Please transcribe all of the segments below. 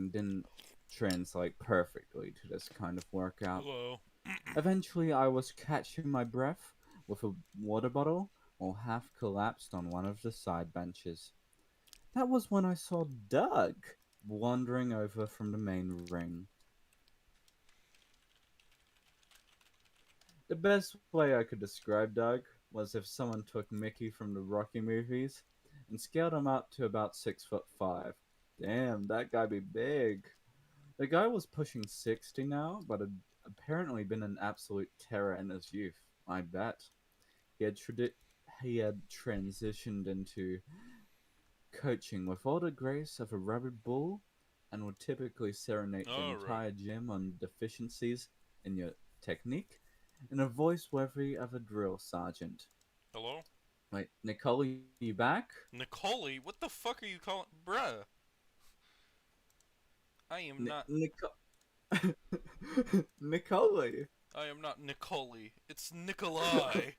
didn't translate perfectly to this kind of workout. Hello. Eventually, I was catching my breath with a water bottle while half collapsed on one of the side benches. That was when I saw Doug wandering over from the main ring. The best way I could describe Doug was if someone took Mickey from the Rocky movies and scaled him up to about 6'5". Damn, that guy be big. The guy was pushing 60 now, but had apparently been an absolute terror in his youth. I bet he had transitioned into coaching with all the grace of a rabid bull, and would typically serenade the Alright. entire gym on deficiencies in your technique in a voice worthy of a drill sergeant. Hello? Wait, Nicolie, you back? Nicolie? What the fuck are you calling? Bruh. I am Ni- not. Nico- Nicolie. I am not Nicolie. It's Nikolai.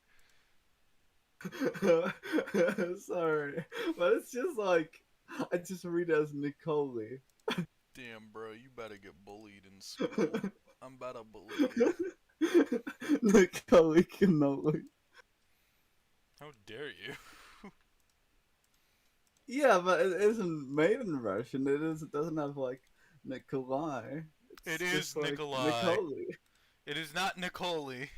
Sorry, but it's just like I just read it as Nicolie. Damn, bro. You better get bullied in school. I'm about to bully you. Nicolie cannoli. How dare you? Yeah, but it isn't made in Russian. It doesn't have like Nikolai. It It's is just like Nikolai. Nicolie. It is not Nicolie.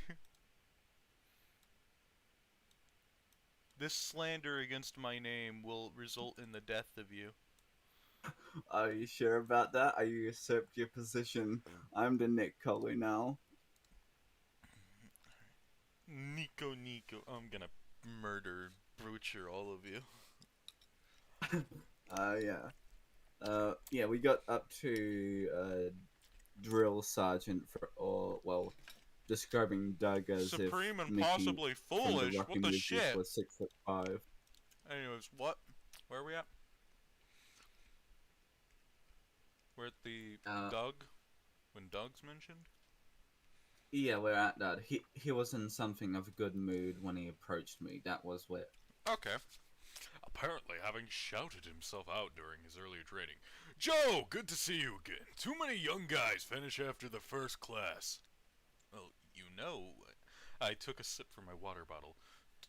This slander against my name will result in the death of you. Are you sure about that? Are you usurped your position? I'm the Nicolie now. Nico. I'm gonna murder, butcher all of you. Yeah. Yeah, we got up to drill sergeant for, or well, describing Doug as if Supreme and Mickey possibly from the foolish? Rocky What the movies shit? was 6'5". Anyways, what? Where are we at? We're at the Uh, Doug? When Doug's mentioned? yeah, we're at that. He was in something of a good mood when he approached me. That was what. Okay. Apparently having shouted himself out during his earlier training. Joe, good to see you again. Too many young guys finish after the first class. Well, you know, I took a sip from my water bottle.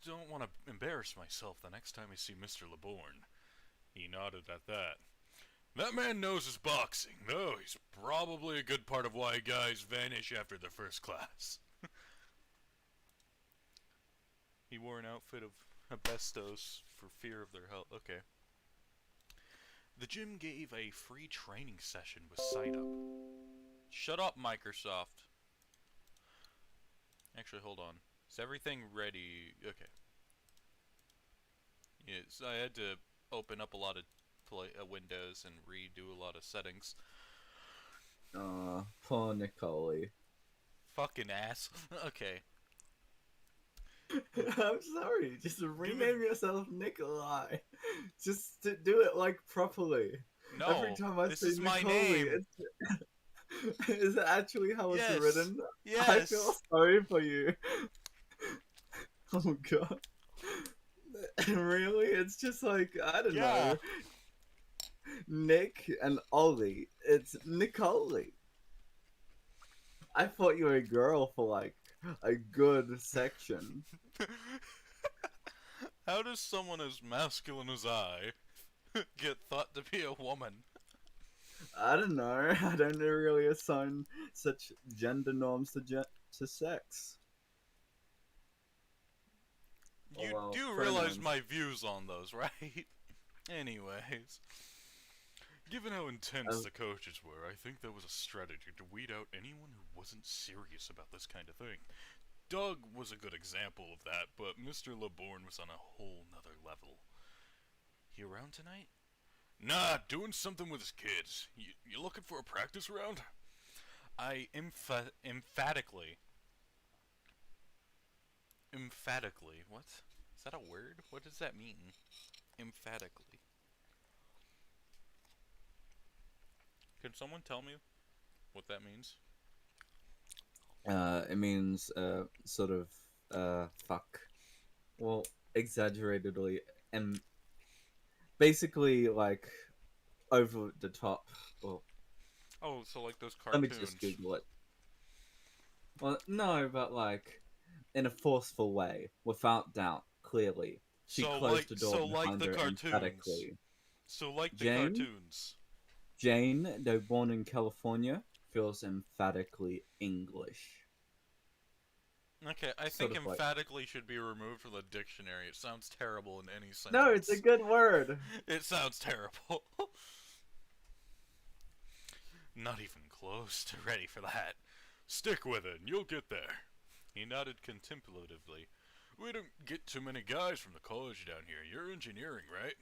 Don't want to embarrass myself the next time I see Mr. LeBourne. He nodded at that. That man knows his boxing. No, he's probably a good part of why guys vanish after the first class. He wore an outfit of Hephaestus for fear of their health. Okay. The gym gave a free training session with Sight Up. Shut up, Microsoft. Actually, hold on. Is everything ready? Okay. Yes, I had to open up a lot of windows and redo a lot of settings. Poor Nicolie. Fucking ass. Okay. I'm sorry. Just Given rename yourself Nikolai. Just to do it like properly. Every no, time I this say is my Nicolie, name. is it actually how it's Yes. written? I feel Yes. sorry for you. Oh god. Really? It's just like, I don't Yeah. know. Nick and Ollie. It's Nicolie. I thought you were a girl for like a good section. How does someone as masculine as I get thought to be a woman? I don't know. I don't really assign such gender norms to sex. Oh You well, do realize pronouns. my views on those, right? Anyways, given how intense Uh, the coaches were, I think there was a strategy to weed out anyone who wasn't serious about this kind of thing. Doug was a good example of that, but Mr. LeBourne was on a whole nother level. He around tonight? Nah, doing something with his kids. You looking for a practice round? I emphatically, what? Is that a word? What does that mean? Emphatically. Can someone tell me what that means? it means sort of fuck. Well, exaggeratedly and basically like over the top. Well, Oh, so like those Let me just cartoons. Google it. Well, no, but like in a forceful way, without doubt, clearly. She closed the door So like behind the her cartoons. emphatically. So like the Jane, cartoons. Jane, though born in California, feels emphatically English. Okay, I Sort think of like, emphatically should be removed from the dictionary. It sounds terrible in any no, it's a sentence. good word. It sounds terrible. Not even close to ready for that. Stick with it, and you'll get there. He nodded contemplatively. We don't get too many guys from the college down here. You're engineering, right?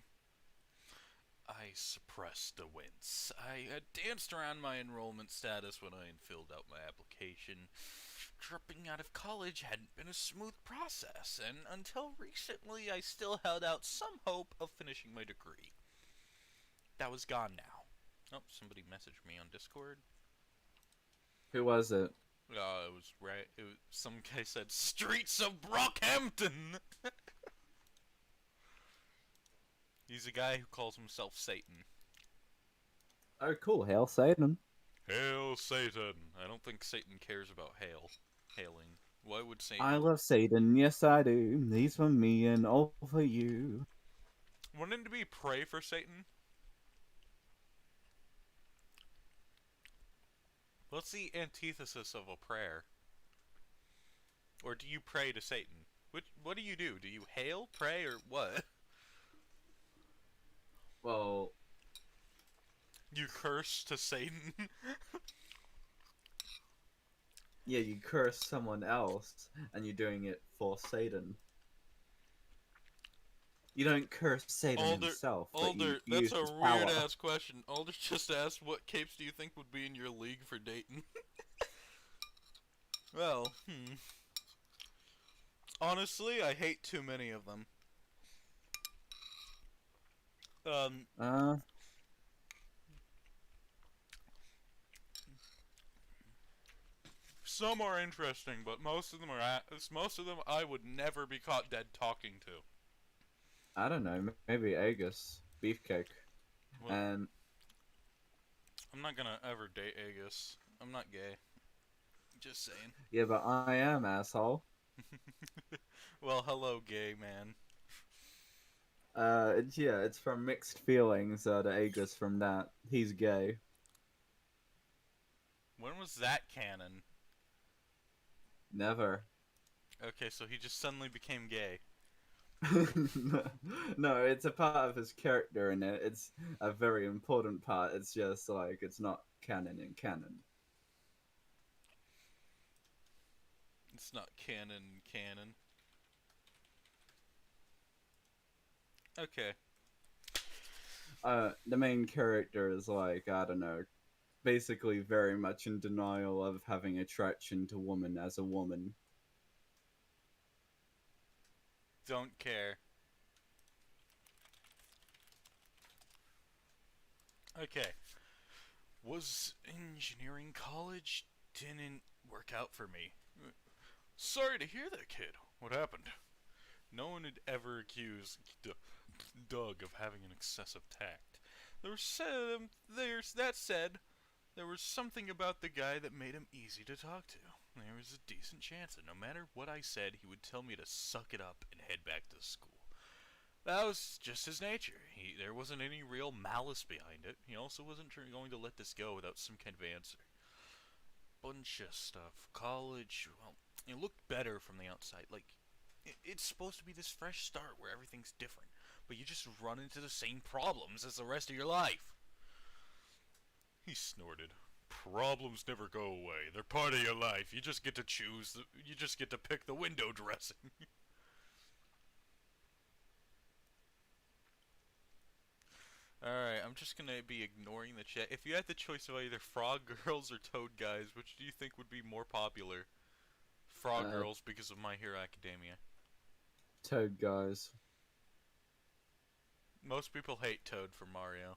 I suppressed a wince. I had danced around my enrollment status when I had filled out my application. Dropping out of college hadn't been a smooth process, and until recently I still held out some hope of finishing my degree. That was gone now. Oh, somebody messaged me on Discord. Who was it? It was right. Some guy said, "Streets of Brockhampton." He's a guy who calls himself Satan. Oh, cool. Hail Satan. Hail Satan! I don't think Satan cares about hailing. Why would Satan? I love Satan. Yes, I do. He's for me and all for you. Wouldn't it be pray for Satan? What's the antithesis of a prayer? Or do you pray to Satan? What do? Do you hail, pray, or what? Well, You curse to Satan? yeah, you curse someone else, and you're doing it for Satan. You don't curse Satan himself, but you That's use a his weird power. ass question. Alder just asked what capes do you think would be in your league for Dayton? Well, honestly, I hate too many of them. Um, Uh, some are interesting, but most of them I would never be caught dead talking to. I don't know. Maybe Agus, Beefcake, Well, and I'm not gonna ever date Aegis. I'm not gay. Just saying. yeah, but I am asshole. Well, hello, gay man. It's from mixed feelings. To Agus from that. He's gay. When was that canon? Never. Okay, so he just suddenly became gay. No, it's a part of his character, and it's a very important part. It's just like it's not canon in canon. It's not canon. Okay. The main character is like, I don't know, basically very much in denial of having attraction to woman as a woman. Don't care. Okay. Was engineering college didn't work out for me. Sorry to hear that, kid. What happened? No one had ever accused Doug of having an excessive tact. That said, there was something about the guy that made him easy to talk to. There was a decent chance that no matter what I said, he would tell me to suck it up and head back to school. That was just his nature. There wasn't any real malice behind it. He also wasn't going to let this go without some kind of answer. Bunch of stuff. College, well, it looked better from the outside. Like, it's supposed to be this fresh start where everything's different, but you just run into the same problems as the rest of your life. He snorted. Problems never go away. They're part of your life. You just get to choose. You just get to pick the window dressing. Alright, I'm just gonna be ignoring the chat. If you had the choice of either Frog Girls or Toad Guys, which do you think would be more popular? Frog Girls because of My Hero Academia. Toad guys. Most people hate Toad for Mario.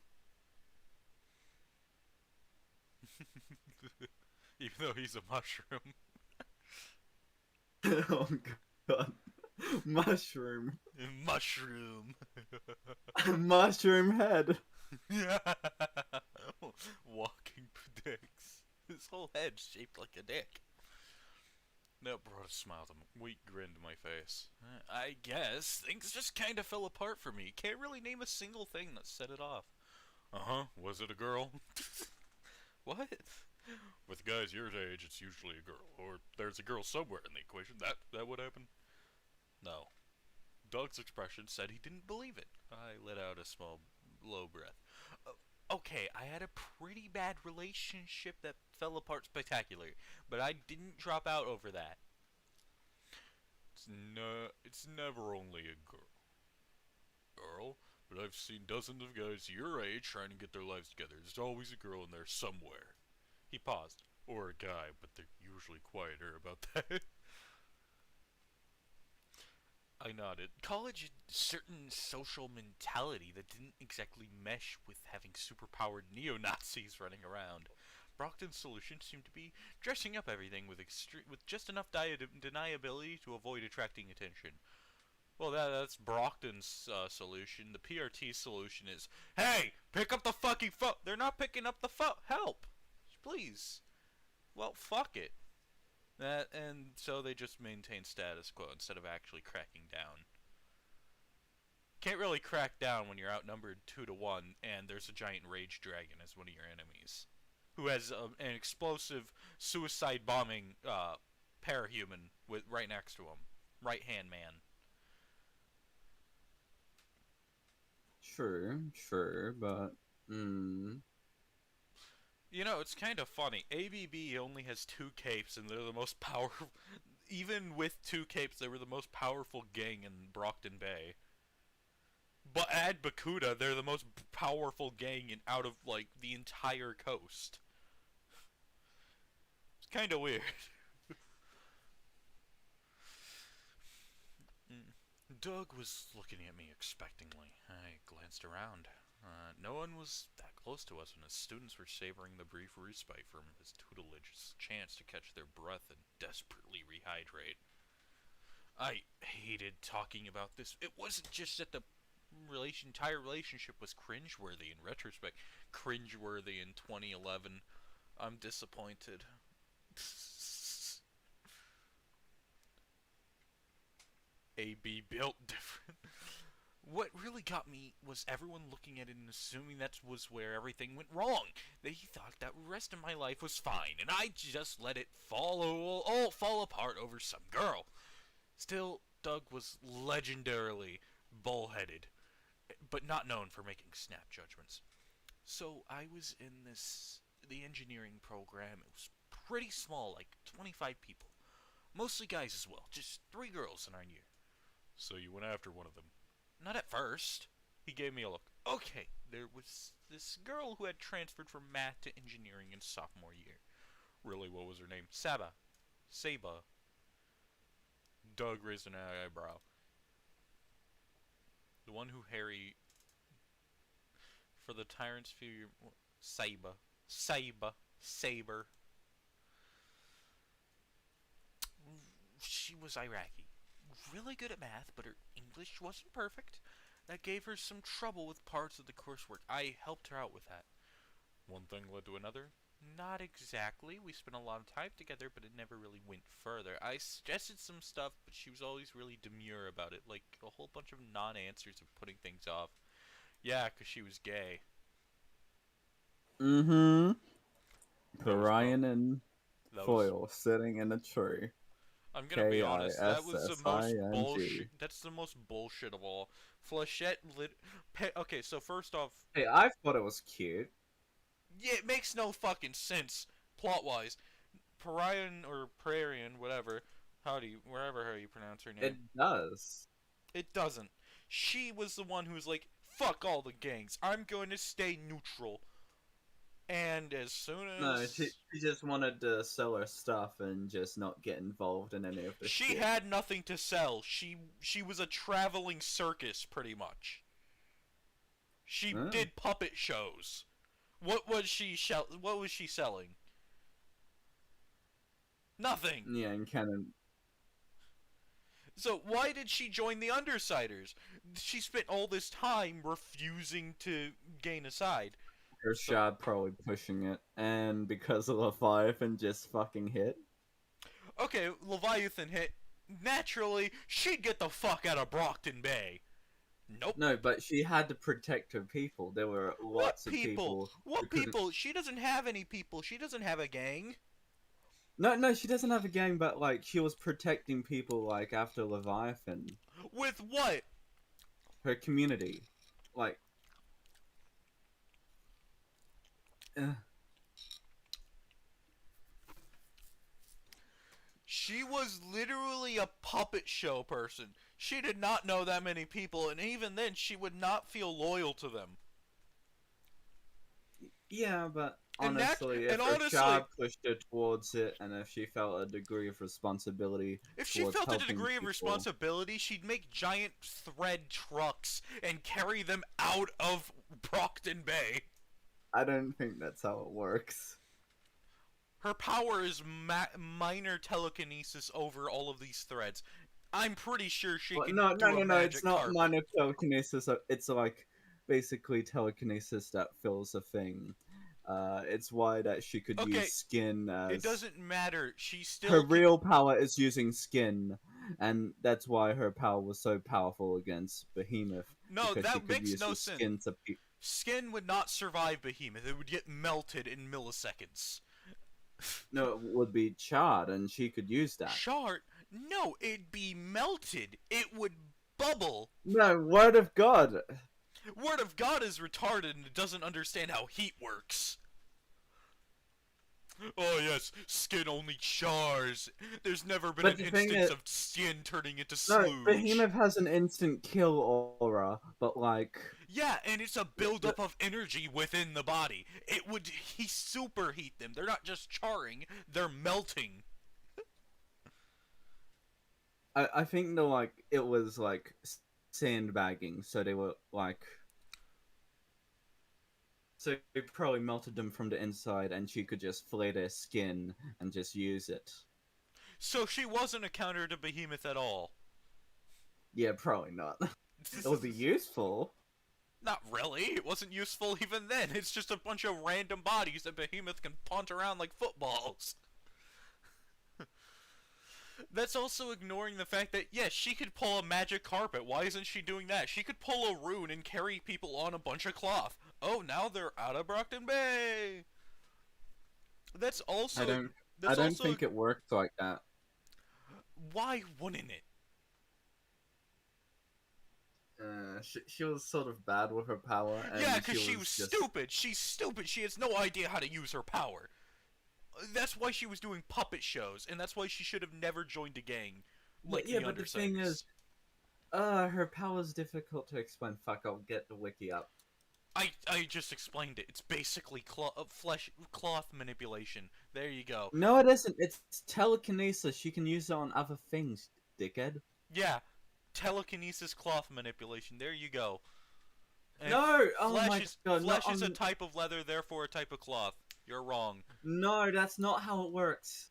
Even though he's a mushroom. Oh god. Mushroom. Mushroom. Mushroom head. Yeah. Walking dicks. His whole head's shaped like a dick. That brought a smile to a weak grin to my face. I guess things just kind of fell apart for me. Can't really name a single thing that set it off. Uh-huh. Was it a girl? What? With guys your age, it's usually a girl. Or there's a girl somewhere in the equation. That would happen? No. Doug's expression said he didn't believe it. I let out a small, low breath. Okay, I had a pretty bad relationship that fell apart spectacularly, but I didn't drop out over that. It's never only a girl, but I've seen dozens of guys your age trying to get their lives together. There's always a girl in there somewhere. He paused. Or a guy, but they're usually quieter about that. I nodded. College had a certain social mentality that didn't exactly mesh with having superpowered neo-Nazis running around. Brockton's solution seemed to be dressing up everything with just enough deniability to avoid attracting attention. Well, that's Brockton's solution. The PRT solution is, hey, pick up the fucking phone. They're not picking up the phone. Help, please. Well, fuck it. And so they just maintain status quo instead of actually cracking down. Can't really crack down when you're outnumbered 2-1 and there's a giant rage dragon as one of your enemies, who has an explosive suicide bombing parahuman right next to him, right hand man. Sure, but You know, it's kind of funny. ABB only has 2 capes, and they're the most powerful. Even with 2 capes, they were the most powerful gang in Brockton Bay. But add Bakuda, they're the most powerful gang in out of like the entire coast. It's kind of weird. Doug was looking at me expectantly. I glanced around. No one was that close to us, and his students were savoring the brief respite from his tutelage's chance to catch their breath and desperately rehydrate. I hated talking about this. It wasn't just that the entire relationship was cringeworthy in retrospect. Cringeworthy in 2011. I'm disappointed. AB built different. What really got me was everyone looking at it and assuming that was where everything went wrong. They thought that the rest of my life was fine, and I just let it all fall apart over some girl. Still, Doug was legendarily bullheaded, but not known for making snap judgments. So I was in the engineering program. It was pretty small, like 25 people. Mostly guys as well, just 3 girls in our year. So you went after one of them? Not at first. He gave me a look. Okay, there was this girl who had transferred from math to engineering in sophomore year. Really, what was her name? Saba. Doug raised an eyebrow. The one who Harry... For the tyrant's fear... Saber. She was Iraqi. Really good at math, but her English wasn't perfect. That gave her some trouble with parts of the coursework. I helped her out with that. One thing led to another? Not exactly. We spent a lot of time together, but it never really went further. I suggested some stuff, but she was always really demure about it, like a whole bunch of non-answers of putting things off. Yeah, 'cause she was gay. Parian and Foil sitting in a tree. I'm gonna be honest, that was the most K-I-S-S-I-N-G. bullshit. That's the most bullshit of all. Flechette okay, so first off... Hey, I thought it was cute. Yeah, it makes no fucking sense, plot-wise. Parian, or Prarian, whatever, wherever how you pronounce her name. It does. It doesn't. She was the one who was like, fuck all the gangs, I'm going to stay neutral. And as soon as... No, she just wanted to sell her stuff and just not get involved in any of this She shit. had nothing to sell. She was a traveling circus, pretty much. She did puppet shows. What was she selling? Nothing. Yeah, and kind of... So why did she join the Undersiders? She spent all this time refusing to gain a side. Her shard probably pushing it, and because of Leviathan just fucking hit. Okay, Leviathan hit. Naturally, she'd get the fuck out of Brockton Bay. Nope. No, but she had to protect her people. There were What lots of people? people who What couldn't. people? She doesn't have any people. She doesn't have a gang. No, she doesn't have a gang, but like she was protecting people like after Leviathan, With what? her community, like. Uh, She was literally a puppet show person. She did not know that many people, and even then, she would not feel loyal to them. yeah, but And honestly, if her honestly, shard pushed her towards it, and if she felt a degree of responsibility if she towards felt a helping degree of people, responsibility, she'd make giant thread trucks and carry them out of Brockton Bay. I don't think that's how it works. Her power is minor telekinesis over all of these threads. I'm pretty sure she Well, can no, do a It's magic not carpet. minor telekinesis. It's like basically telekinesis that fills a thing. It's why that she could Okay, use skin it as doesn't matter. She still her can. real power is using skin, and that's why her power was so powerful against Behemoth No, because she that could makes use no the sense. skin to. Skin would not survive Behemoth. It would get melted in milliseconds. No, it would be charred, and she could use that. Shard? No, it'd be melted. It would bubble. No, word of God. Word of God is retarded and it doesn't understand how heat works. Oh yes, skin only chars. There's never been But an the thing instance is, of skin turning into no, sludge. Behemoth has an instant kill aura, but like. Yeah, and it's a buildup of energy within the body. He superheat them. They're not just charring, they're melting. I think the like it was like sandbagging, so they were like. So they probably melted them from the inside, and she could just flay their skin and just use it. So she wasn't a counter to Behemoth at all. Yeah, probably not. It would be useful. Not really. It wasn't useful even then. It's just a bunch of random bodies that Behemoth can punt around like footballs. That's also ignoring the fact that, yes, she could pull a magic carpet. Why isn't she doing that? She could pull a rune and carry people on a bunch of cloth. Oh, now they're out of Brockton Bay. That's also. I don't think it works like that. Why wouldn't it? She was sort of bad with her power. And Yeah, because she was just... stupid. She's stupid. She has no idea how to use her power. That's why she was doing puppet shows, and that's why she should have never joined a gang. Like yeah, but the thing is, her power's difficult to explain. Fuck, I'll get the wiki up. I just explained it. It's basically cloth manipulation. There you go. No, it isn't. It's telekinesis. She can use it on other things, dickhead. Yeah, telekinesis cloth manipulation. There you go. And no! Oh my god, flesh is a type of leather, therefore a type of cloth. You're wrong. No, that's not how it works.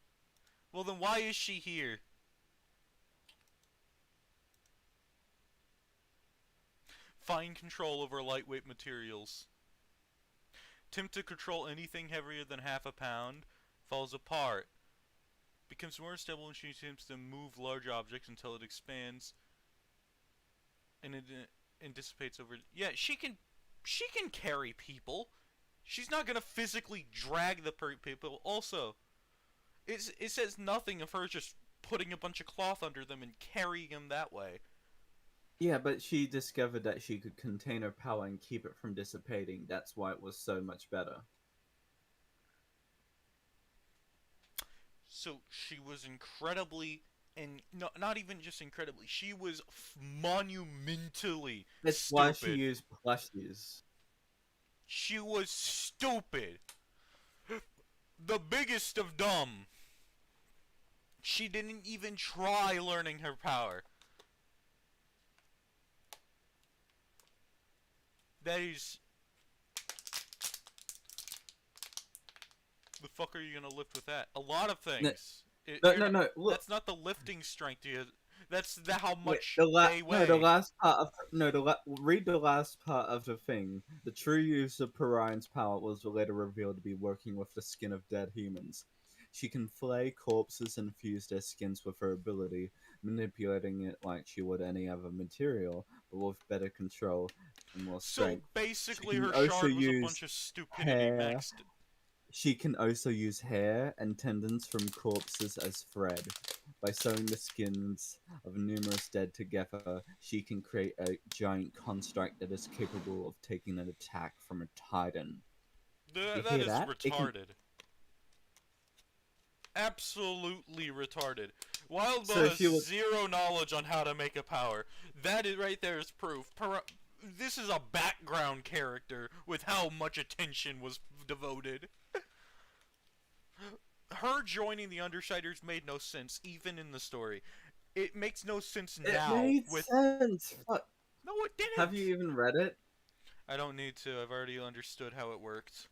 Well, then why is she here? Fine control over lightweight materials. Attempt to control anything heavier than half a pound. Falls apart. Becomes more stable when she attempts to move large objects until it expands. And dissipates over. Yeah, she can carry people. She's not gonna physically drag the people. Also, it says nothing of her just putting a bunch of cloth under them and carrying them that way. Yeah, but she discovered that she could contain her power and keep it from dissipating. That's why it was so much better. So she was incredibly, and no, not even just incredibly, she was monumentally That's stupid. why she used plushies. She was stupid. The biggest of dumb. She didn't even try learning her power. That is... The fuck are you gonna lift with that? A lot of things. No. Look. That's not the lifting strength. How Wait, much they no, the weigh. last part of read the last part of the thing. The true use of Parian's power was later revealed to be working with the skin of dead humans. She can flay corpses and fuse their skins with her ability, manipulating it like she would any other material, but with better control and more So strength. She basically, can her also shard was a bunch use of stupidity hair. maxed. She can also use hair and tendons from corpses as thread. By sewing the skins of numerous dead together, she can create a giant construct that is capable of taking an attack from a titan. You That hear is that? It can. retarded. Absolutely retarded. Wildbow So if has you look, zero knowledge on how to make a power. That is right there is proof. This is a background character with how much attention was devoted. Her joining the Undersiders made no sense, even in the story. It makes no sense it now made with. sense. Fuck. No, it Have you didn't! even read it? I don't need to, I've already understood how it worked.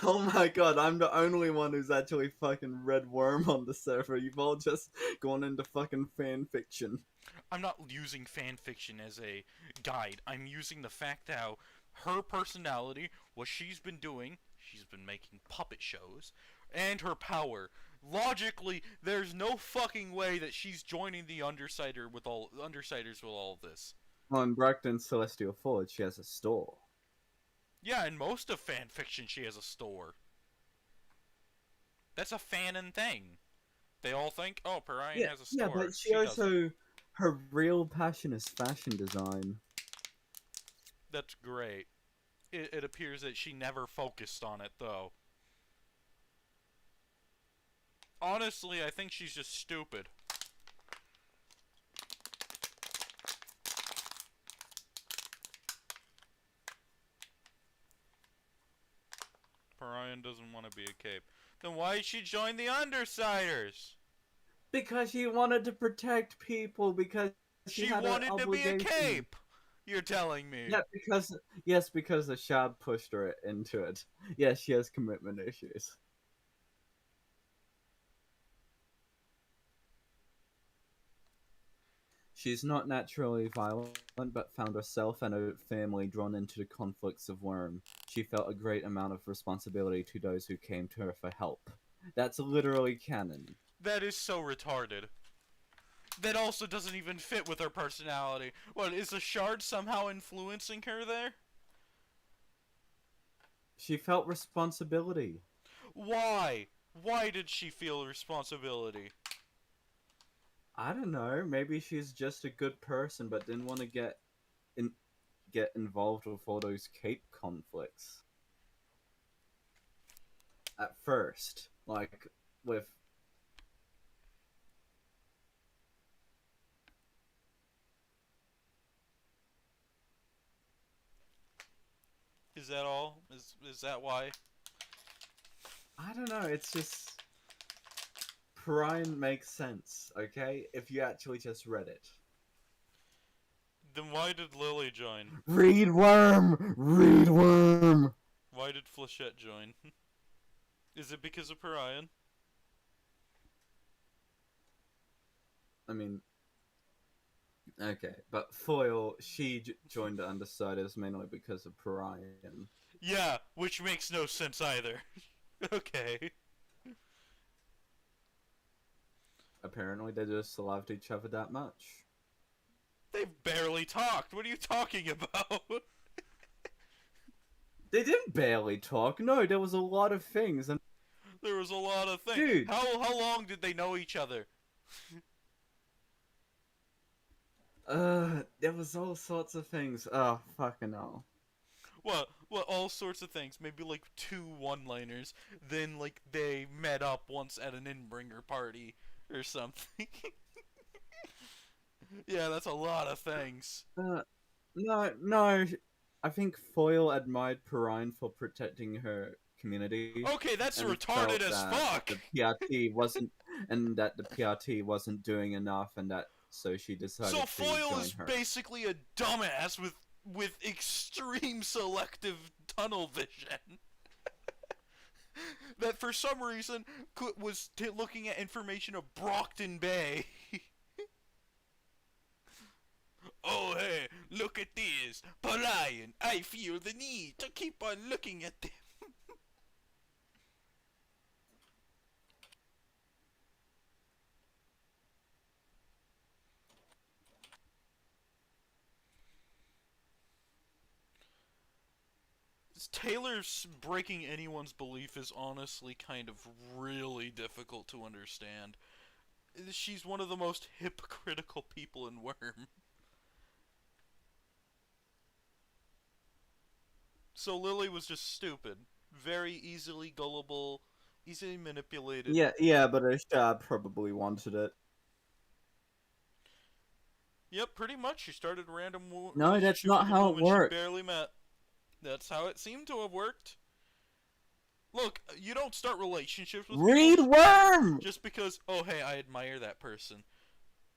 Oh my god, I'm the only one who's actually fucking read Worm on the server. You've all just gone into fucking fan fiction. I'm not using fanfiction as a guide. I'm using the fact how her personality, what she's been doing, she's been making puppet shows, and her power. Logically, there's no fucking way that she's joining the Undersiders with all of this. Well, in Brockton's Celestial Forge, she has a store. Yeah, in most of fanfiction, she has a store. That's a fanon thing. They all think, oh, Parian Yeah, has a yeah, store. but she She doesn't. also her real passion is fashion design. That's great. It appears that she never focused on it, though. Honestly, I think she's just stupid. Parian doesn't want to be a cape. Then why did she join the Undersiders? Because she wanted to protect people because she She had an wanted to be a obligation. cape! You're telling me. Yeah, because the shard pushed her into it. Yes, she has commitment issues. She's not naturally violent, but found herself and her family drawn into the conflicts of Worm. She felt a great amount of responsibility to those who came to her for help. That's literally canon. That is so retarded. That also doesn't even fit with her personality. What, is the shard somehow influencing her there? She felt responsibility. Why? Why did she feel responsibility? I don't know. Maybe she's just a good person, but didn't want to get involved with all those cape conflicts at first. Like with Is that all? Is that why? I don't know. It's just Prime makes sense. Okay, if you actually just read it. Then why did Lily join? Read Worm. Read Worm. Why did Flechette join? Is it because of Parian? I mean, okay, but Foil she joined the Undersiders mainly because of Parian. Yeah, which makes no sense either. Okay. Apparently, they just loved each other that much. They've barely talked. What are you talking about? They didn't barely talk. No, there was a lot of things, and There was a lot of things. dude, How long did they know each other? there was all sorts of things. Oh, fucking hell. What, all sorts of things. Maybe like 2 one-liners. Then, like, they met up once at an Inbringer party or something. Yeah, that's a lot of things. No. I think Foil admired Perrine for protecting her community, Okay, that's and retarded felt as that fuck! the PRT wasn't, and that the PRT wasn't doing enough, and that so she decided So to Foil join is her. basically a dumbass with extreme selective tunnel vision. That for some reason was looking at information of Brockton Bay. Oh, hey, look at this. Parian, I feel the need to keep on looking at them. Taylor's breaking anyone's belief is honestly kind of really difficult to understand. She's one of the most hypocritical people in Worm. So Lily was just stupid. Very easily gullible, easily manipulated. Yeah, but Ashad probably wanted it. Yep, pretty much. She started a random No, that's relationship not with a how it woman she works. barely met. That's how it seemed to have worked. Look, you don't start relationships with people Read Worm! just because, oh hey, I admire that person.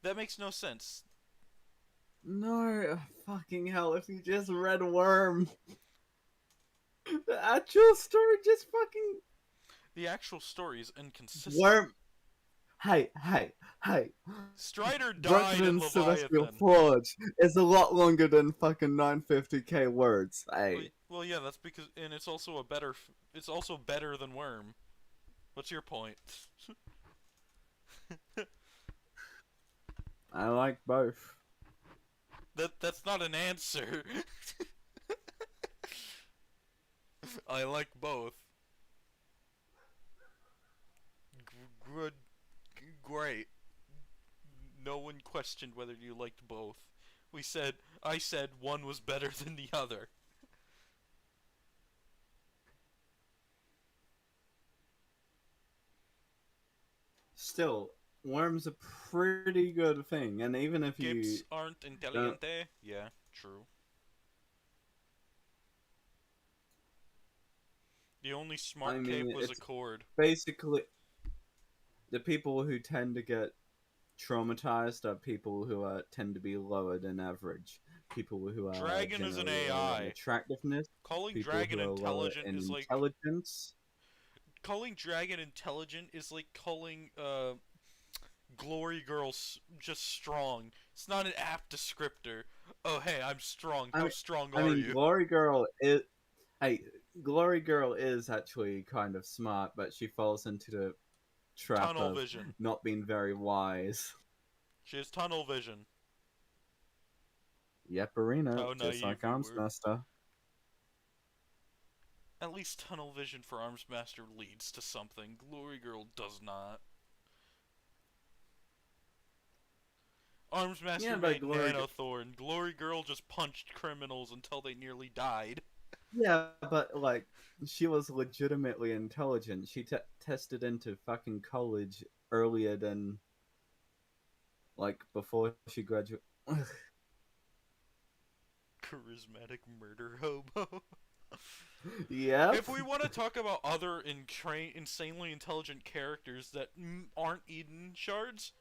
That makes no sense. No, fucking hell, if you just read Worm. The actual story just fucking. The actual story is inconsistent. Worm. Hey. Strider died in Brockton's Celestial Leviathan. Forge is a lot longer than fucking 950k words. Hey. Well, yeah, that's because, and it's also it's also better than Worm. What's your point? I like both. That's not an answer. I like both. Good, great. No one questioned whether you liked both. I said one was better than the other. Still, Worm's a pretty good thing, and even if you Gibbs aren't don't. inteligente? Yeah, true. The only I smart cape mean, was it's Accord. basically the people who tend to get traumatized are people who tend to be lower than average. People who are Dragon is an generally lower in AI. attractiveness. Calling People Dragon who are lower intelligent in is like intelligence. calling Dragon intelligent is like calling Glory Girl's just strong. It's not an apt descriptor. Oh hey, I'm strong. I How mean, strong I are mean, you? Glory Girl is. Hey, Glory Girl is actually kind of smart, but she falls into the trap Tunnel of vision. not being very wise. She has tunnel vision. Yep, Arena, How just naive like we were. Armsmaster. At least tunnel vision for Armsmaster leads to something. Glory Girl does not. Yeah, Armsmaster but made Glory. Nanothorn. Glory Girl just punched criminals until they nearly died. Yeah, but like, she was legitimately intelligent. She tested into fucking college earlier than like before she graduated. Charismatic murder hobo. Yep. If we want to talk about other insanely intelligent characters that aren't Eden shards,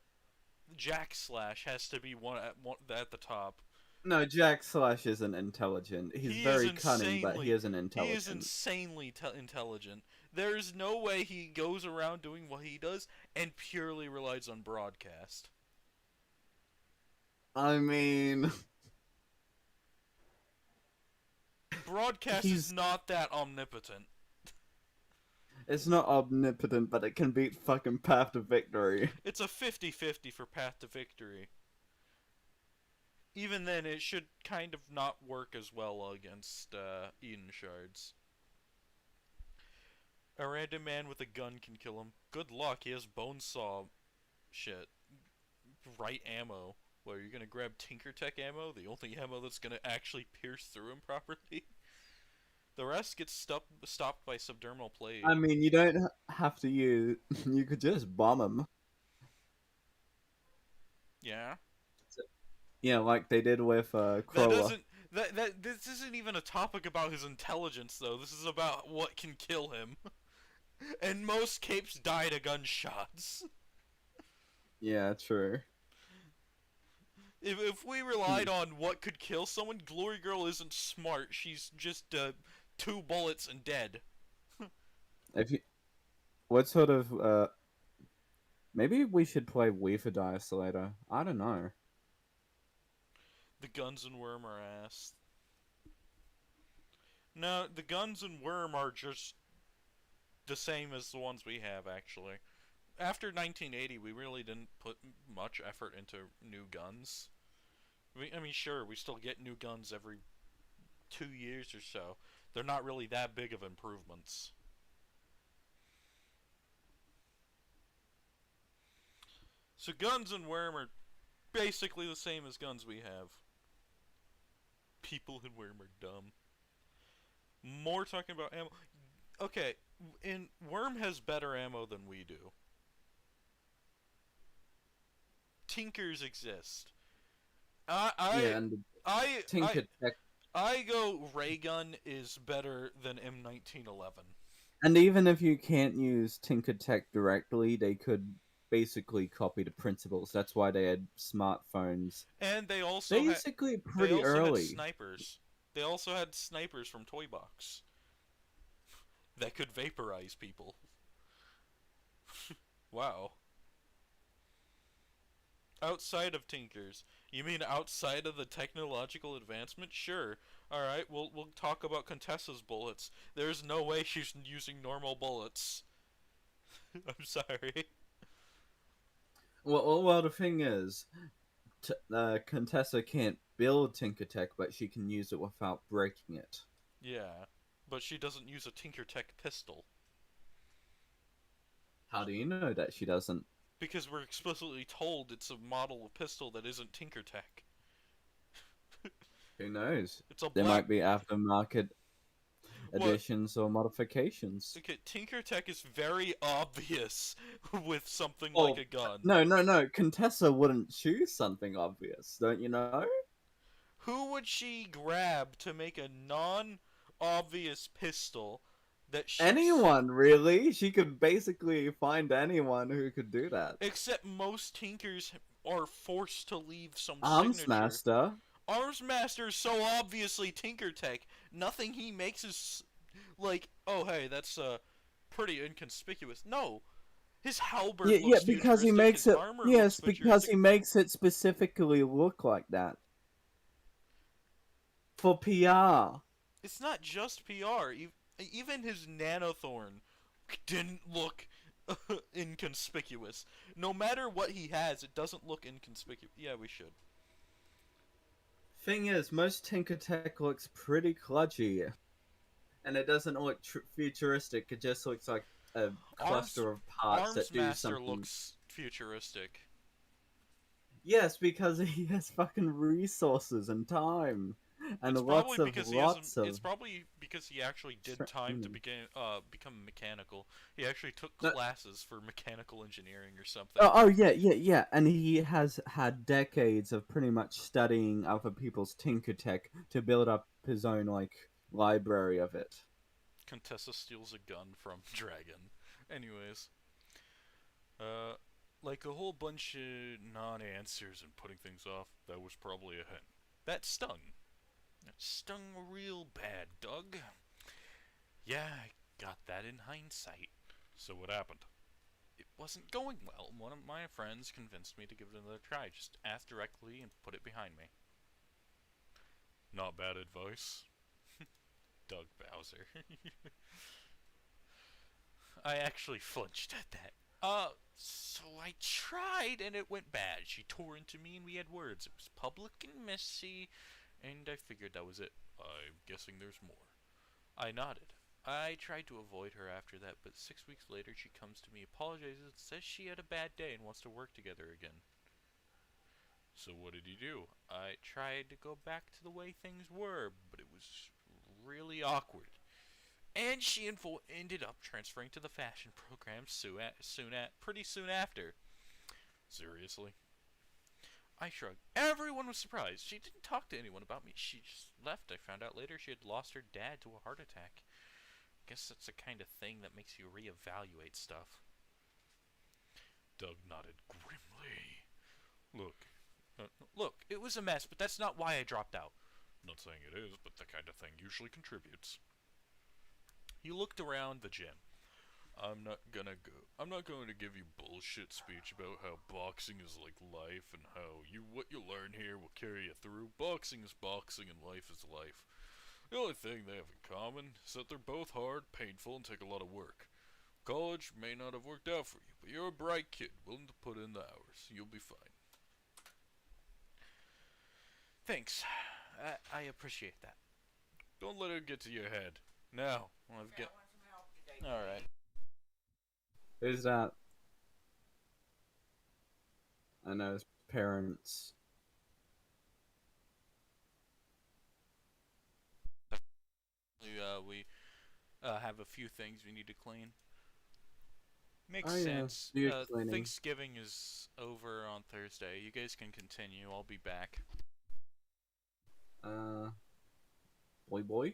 Jack Slash has to be one at the top. No, Jack Slash isn't intelligent. He's He is very cunning, but he insanely isn't he is intelligent. insanely intelligent. There's no way he goes around doing what he does and purely relies on broadcast. I mean, Broadcast is he's not that omnipotent. it's not omnipotent, but it can beat fucking Path to Victory. It's a 50-50 for Path to Victory. Even then, it should kind of not work as well against Eden Shards. A random man with a gun can kill him. Good luck, he has bone saw shit. Right ammo. What, are you gonna grab Tinker Tech ammo? The only ammo that's gonna actually pierce through him properly? The rest gets stopped by subdermal plague. I mean, you don't have to use. You could just bomb him. Yeah? Yeah, like they did with That Crawler. doesn't this isn't even a topic about his intelligence though. This is about what can kill him. And most capes die to gunshots. Yeah, true. If we Hmm. relied on what could kill someone, Glory Girl isn't smart. She's just 2 bullets and dead. If you, what sort of maybe we should play Weaver Dice later. I don't know. The guns and worm are ass. No, the guns and worm are just the same as the ones we have, actually. After 1980, we really didn't put much effort into new guns. I mean, sure, we still get new guns every 2 years or so. They're not really that big of improvements. So guns and worm are basically the same as guns we have. People in worm are dumb. More talking about ammo. Okay, in worm has better ammo than we do. Tinkers exist. I Yeah, I and I I Tinker Tech, I go ray gun is better than M1911. and even if you can't use Tinker Tech directly, they could basically copy the principles. That's why they had smartphones And basically they pretty also had early. snipers. They also had snipers from Toy Box that could vaporize people. Wow. Outside of Tinkers. You mean outside of the technological advancement? Sure. Alright, we'll talk about Contessa's bullets. There's no way she's using normal bullets. I'm sorry. Well, the thing is, Contessa can't build Tinker Tech, but she can use it without breaking it. Yeah. But she doesn't use a Tinker Tech pistol. How do you know that she doesn't? Because we're explicitly told it's a model of pistol that isn't Tinker Tech. Who knows? It's a There black. might be aftermarket What? additions or modifications. Okay, Tinker Tech is very obvious with something like Oh, a gun. no. Contessa wouldn't choose something obvious, don't you know? Who would she grab to make a non-obvious pistol that shoots? Anyone, really? She could basically find anyone who could do that. Except most Tinkers are forced to leave some Arms signature. Master. Arms Master is so obviously Tinker Tech. Nothing he makes is like, oh hey, that's pretty inconspicuous. No, his halberd Yeah, looks because he futuristic. makes His it. armor looks Yes, because futuristic. he makes it specifically look like that for PR. It's not just PR. Even his Nanothorn didn't look inconspicuous. No matter what he has, it doesn't look inconspicuous. Yeah, we should. Thing is, most Tinker Tech looks pretty kludgy, and it doesn't look futuristic. It just looks like a Arms cluster of parts Arms that do Master something. looks futuristic. Yes, because he has fucking resources and time, and It's probably because he hasn't. lots of. It's probably because he actually did time to become mechanical. He actually took No, classes for mechanical engineering or something. oh yeah, and he has had decades of pretty much studying other people's Tinker Tech to build up his own like library of it. Contessa steals a gun from Dragon. Anyways, uh, like a whole bunch of non-answers and putting things off. That was probably a hint. That stung. That stung real bad, Doug. Yeah, I got that in hindsight. So what happened? It wasn't going well. One of my friends convinced me to give it another try. Just ask directly and put it behind me. Not bad advice. Doug Bowser. I actually flinched at that. So I tried and it went bad. She tore into me and we had words. It was public and messy, and I figured that was it. I'm guessing there's more. I nodded. I tried to avoid her after that, but 6 weeks later she comes to me, apologizes, says she had a bad day and wants to work together again. So what did you do? I tried to go back to the way things were, but it was really awkward. And she ended up transferring to the fashion program pretty soon after. Seriously? I shrugged. Everyone was surprised. She didn't talk to anyone about me. She just left. I found out later she had lost her dad to a heart attack. Guess that's the kind of thing that makes you reevaluate stuff. Doug nodded grimly. Look, it was a mess, but that's not why I dropped out. Not saying it is, but the kind of thing usually contributes. He looked around the gym. I'm not going to give you bullshit speech about how boxing is like life and how what you learn here will carry you through. Boxing is boxing and life is life. The only thing they have in common is that they're both hard, painful, and take a lot of work. College may not have worked out for you, but you're a bright kid willing to put in the hours. You'll be fine. Thanks. I appreciate that. Don't let it get to your head. Now, I've got. All right. Who's that? I know his parents. We have a few things we need to clean. Makes Oh yeah, sense. you're cleaning. Thanksgiving is over on Thursday. You guys can continue. I'll be back. Uh, boy.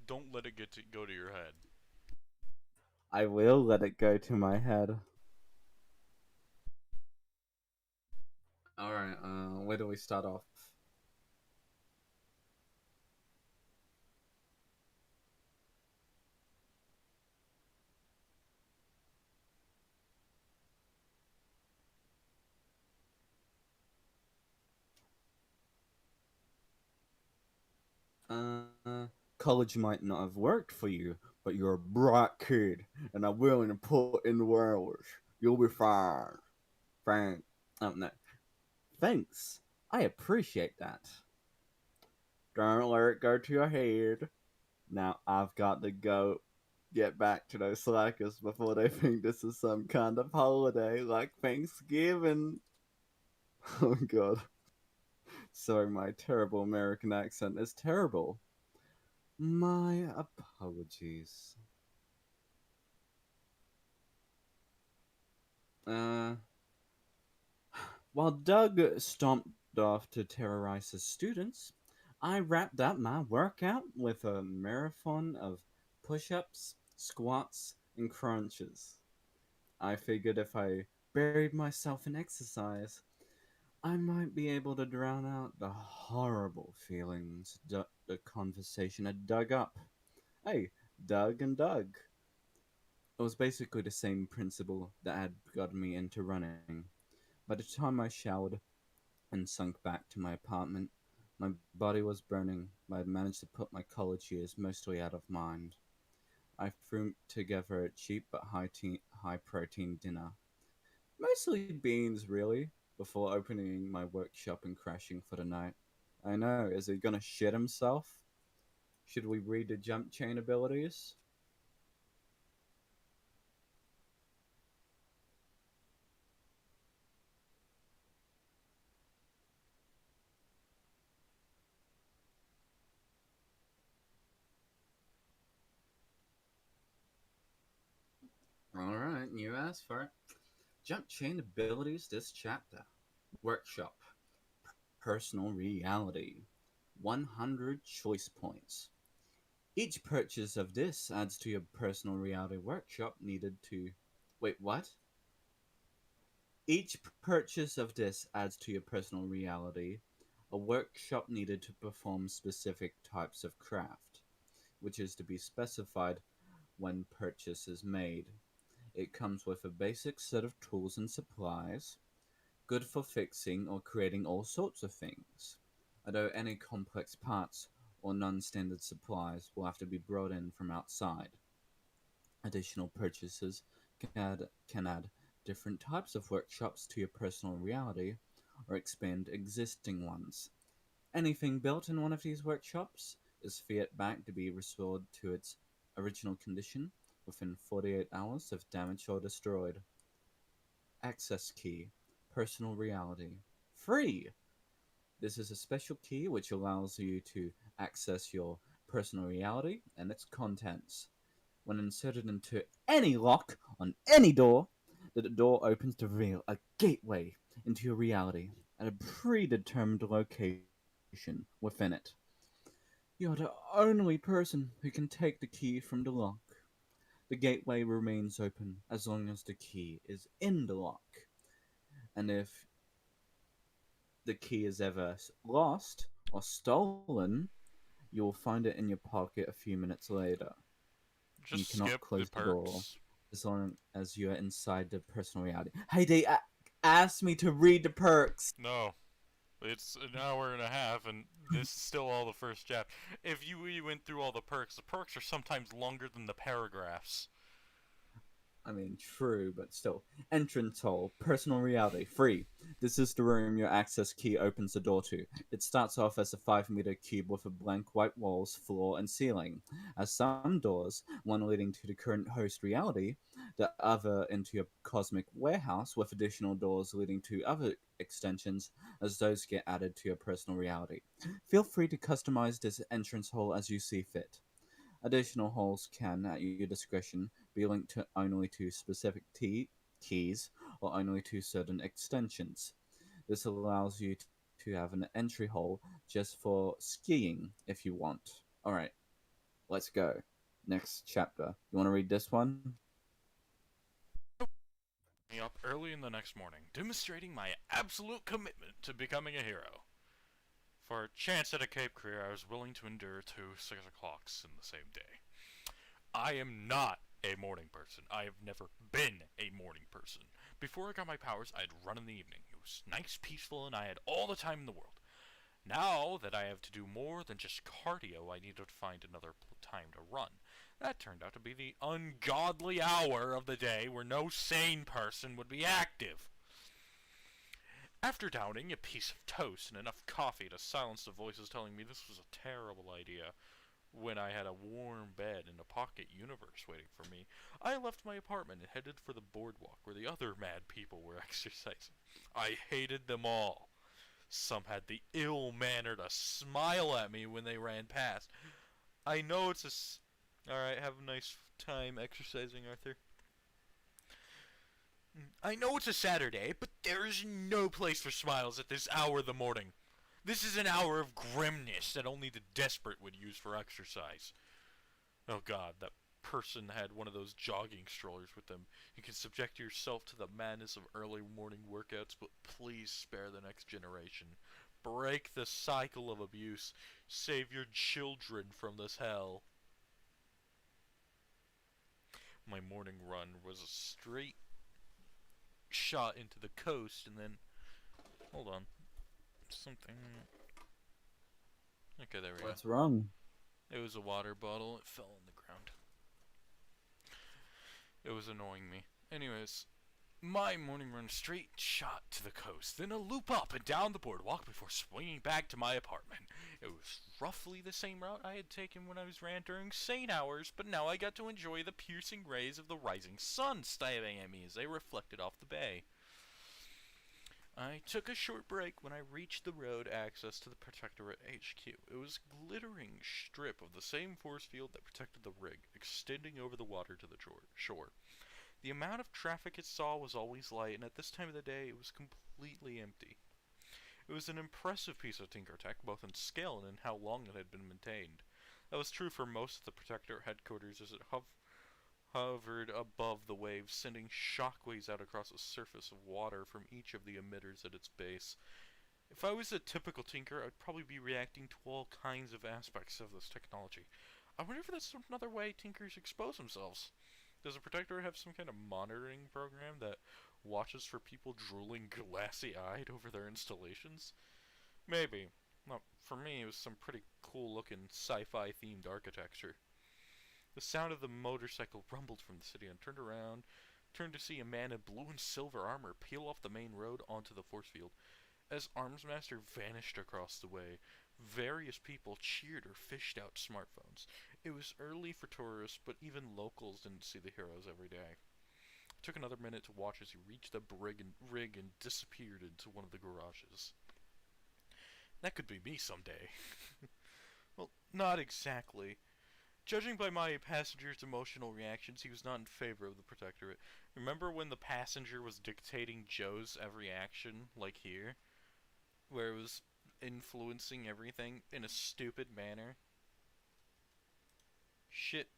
Don't let it go to your head. I will let it go to my head. All right. Where do we start off? Uh, College might not have worked for you, but you're a bright kid, and I'm willing to put in the hours. You'll be fine. Frank. Oh no. Thanks. I appreciate that. Don't let it go to your head. Now I've got to go get back to those slackers before they think this is some kind of holiday like Thanksgiving. Oh god. Sorry, my terrible American accent is terrible. My apologies. Uh, while Doug stomped off to terrorize his students, I wrapped up my workout with a marathon of push ups, squats, and crunches. I figured if I buried myself in exercise, I might be able to drown out the horrible feelings the conversation had dug up. Hey, Doug and Doug. It was basically the same principle that had gotten me into running. By the time I showered and sunk back to my apartment, my body was burning, but I had managed to put my college years mostly out of mind. I threw together a cheap but high protein dinner. Mostly beans, really, before opening my workshop and crashing for the night. I know, is he gonna shit himself? Should we read the jump chain abilities? Alright, you asked for it. Jump chain abilities this chapter. Workshop. Personal reality. 100 choice points. Each purchase of this adds to your personal reality workshop needed to. Wait, what? Each purchase of this adds to your personal reality a workshop needed to perform specific types of craft, which is to be specified when purchase is made. It comes with a basic set of tools and supplies, good for fixing or creating all sorts of things, although any complex parts or non-standard supplies will have to be brought in from outside. Additional purchases can add different types of workshops to your personal reality or expand existing ones. Anything built in one of these workshops is fiat back to be restored to its original condition within 48 hours if damaged or destroyed. Access key, personal reality. Free! This is a special key which allows you to access your personal reality and its contents. When inserted into any lock on any door, the door opens to reveal a gateway into your reality at a predetermined location within it. You are the only person who can take the key from the lock. The gateway remains open as long as the key is in the lock, and if the key is ever lost or stolen, you will find it in your pocket a few minutes later. You Just cannot skip the close the door perks. as long as you are inside the personal reality. Hey, they asked me to read the perks. No. It's an hour and a half, and this is still all the first chapter. If you really went through all the perks are sometimes longer than the paragraphs. I mean, true, but still. Entrance hall, personal reality, free. This is the room your access key opens the door to. It starts off as a 5-meter cube with a blank white walls, floor, and ceiling. As some doors, one leading to the current host reality, the other into your cosmic warehouse, with additional doors leading to other extensions as those get added to your personal reality. Feel free to customize this entrance hall as you see fit. Additional holes can, at your discretion, be linked to only to specific keys or only to certain extensions. This allows you to have an entry hole just for skiing if you want. Alright, let's go. Next chapter. You want to read this one? Me up early in the next morning, demonstrating my absolute commitment to becoming a hero. For a chance at a cape career, I was willing to endure 2 6 o'clocks in the same day. I am not a morning person. I have never been a morning person. Before I got my powers, I'd run in the evening. It was nice, peaceful, and I had all the time in the world. Now that I have to do more than just cardio, I needed to find another time to run. That turned out to be the ungodly hour of the day where no sane person would be active. After downing a piece of toast and enough coffee to silence the voices telling me this was a terrible idea, when I had a warm bed and a pocket universe waiting for me, I left my apartment and headed for the boardwalk where the other mad people were exercising. I hated them all. Some had the ill manner to smile at me when they ran past. I know it's Alright, have a nice time exercising, Arthur. I know it's a Saturday, but there's no place for smiles at this hour of the morning. This is an hour of grimness that only the desperate would use for exercise. Oh god, that person had one of those jogging strollers with them. You can subject yourself to the madness of early morning workouts, but please spare the next generation. Break the cycle of abuse. Save your children from this hell. My morning run was a straight shot into the coast, and then... Hold on. Something... Okay, there we go. What's wrong? It was a water bottle. It fell on the ground. It was annoying me. Anyways, my morning run straight shot to the coast, then a loop up and down the boardwalk before swinging back to my apartment. It was roughly the same route I had taken when I was ran during sane hours, but now I got to enjoy the piercing rays of the rising sun stabbing at me as they reflected off the bay. I took a short break when I reached the road access to the Protectorate HQ. It was a glittering strip of the same force field that protected the rig, extending over the water to the shore. The amount of traffic it saw was always light, and at this time of the day it was completely empty. It was an impressive piece of tinker tech, both in scale and in how long it had been maintained. That was true for most of the Protectorate headquarters as it hovered above the waves, sending shockwaves out across the surface of water from each of the emitters at its base. If I was a typical tinker, I'd probably be reacting to all kinds of aspects of this technology. I wonder if that's another way tinkers expose themselves. Does a Protectorate have some kind of monitoring program that watches for people drooling glassy-eyed over their installations? Maybe. Well, for me, it was some pretty cool-looking sci-fi themed architecture. The sound of the motorcycle rumbled from the city and turned to see a man in blue and silver armor peel off the main road onto the force field. As Armsmaster vanished across the way, various people cheered or fished out smartphones. It was early for tourists, but even locals didn't see the heroes every day. It took another minute to watch as he reached the rig and disappeared into one of the garages. That could be me someday. Well, not exactly. Judging by my passenger's emotional reactions, he was not in favor of the Protectorate. Remember when the passenger was dictating Joe's every action, like here? Where it was influencing everything in a stupid manner? Shit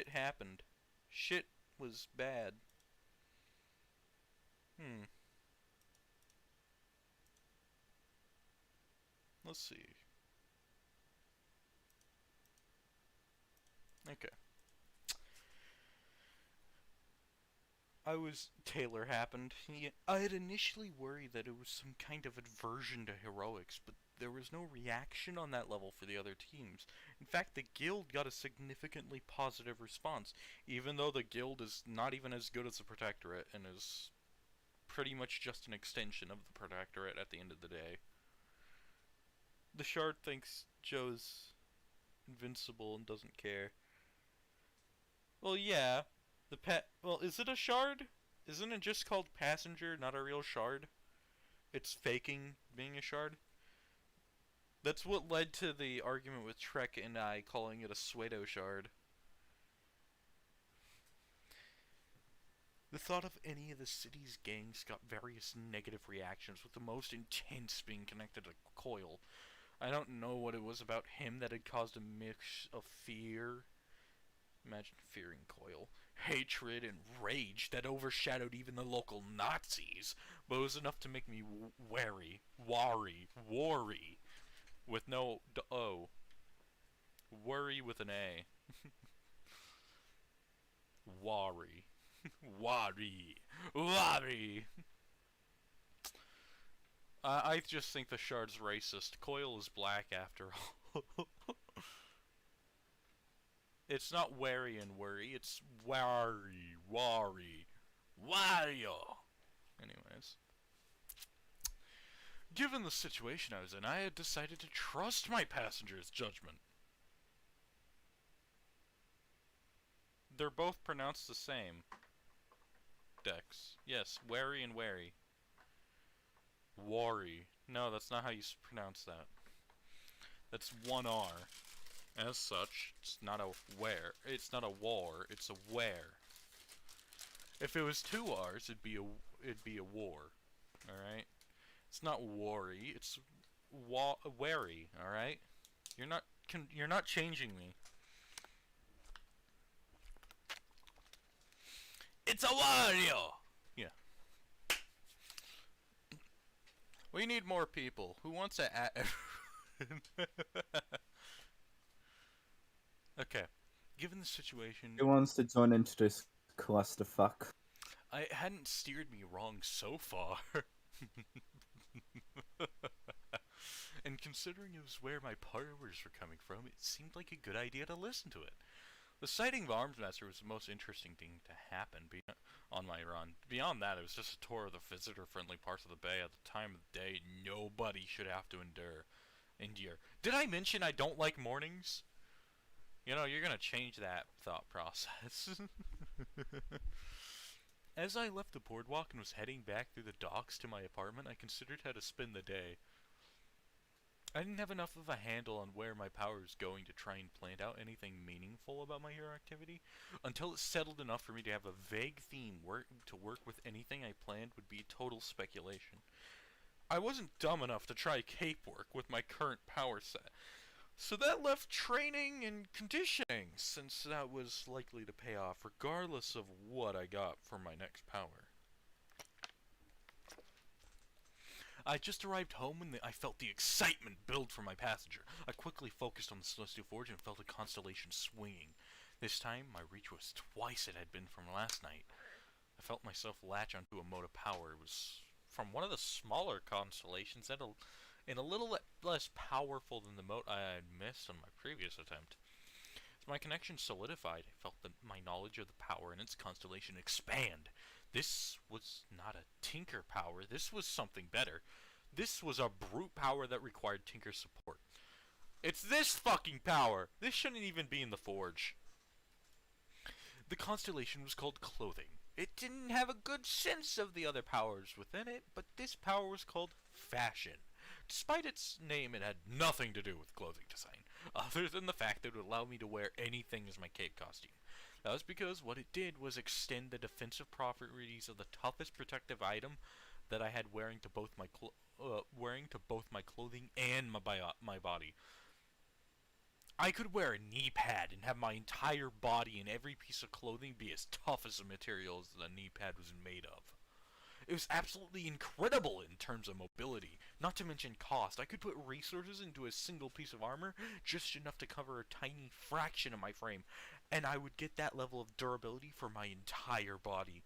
happened. Shit was bad. Let's see. Okay. Taylor happened. I had initially worried that it was some kind of aversion to heroics, but there was no reaction on that level for the other teams. In fact, the guild got a significantly positive response, even though the guild is not even as good as the Protectorate and is pretty much just an extension of the Protectorate at the end of the day. The Shard thinks Joe's invincible and doesn't care. Well, yeah. Well, is it a shard? Isn't it just called passenger, not a real shard? It's faking being a shard? That's what led to the argument with Trek and I calling it a pseudo shard. The thought of any of the city's gangs got various negative reactions, with the most intense being connected to Coil. I don't know what it was about him that had caused a mix of fear. Imagine fearing Coil. Hatred and rage that overshadowed even the local Nazis, but it was enough to make me wary. With no O. Worry with an A. Worry. Worry. I just think the Shard's racist. Coil is black after all. It's not wary and worry, it's worry. Anyways. Given the situation I was in, I had decided to trust my passenger's judgment. They're both pronounced the same. Dex. Yes, wary and wary. Worry. No, that's not how you pronounce that. That's one R. As such, it's not a it's not a war, it's a where. If it was two R's, it'd be a war. Alright? It's not worry, it's wary, alright? You're not changing me. It's a Wario! Yeah. We need more people. Who wants to Okay. Given the situation... Who wants to join into this clusterfuck? It hadn't steered me wrong so far. And considering it was where my powers were coming from, it seemed like a good idea to listen to it. The sighting of Arms Master was the most interesting thing to happen on my run. Beyond that, it was just a tour of the visitor-friendly parts of the bay at the time of the day nobody should have to endure. Did I mention I don't like mornings? You know, you're gonna change that thought process. As I left the boardwalk and was heading back through the docks to my apartment, I considered how to spend the day. I didn't have enough of a handle on where my power was going to try and plan out anything meaningful about my hero activity, until it settled enough for me to have a vague theme to work with. Anything I planned would be total speculation. I wasn't dumb enough to try cape work with my current power set, so that left training and conditioning, since that was likely to pay off regardless of what I got for my next power. I just arrived home when I felt the excitement build for my passenger. I quickly focused on the Celestial Forge and felt a constellation swinging. This time, my reach was twice it had been from last night. I felt myself latch onto a mode of power. It was from one of the smaller constellations and a little less powerful than the mote I had missed on my previous attempt. As my connection solidified, I felt my knowledge of the power in its constellation expand. This was not a Tinker power, this was something better. This was a brute power that required Tinker's support. It's this fucking power! This shouldn't even be in the Forge. The constellation was called Clothing. It didn't have a good sense of the other powers within it, but this power was called Fashion. Despite its name, it had nothing to do with clothing design, other than the fact that it would allow me to wear anything as my cape costume. That was because what it did was extend the defensive properties of the toughest protective item that I had wearing to both my clothing and my body. I could wear a knee pad and have my entire body and every piece of clothing be as tough as the materials the knee pad was made of. It was absolutely incredible in terms of mobility, not to mention cost. I could put resources into a single piece of armor, just enough to cover a tiny fraction of my frame, and I would get that level of durability for my entire body.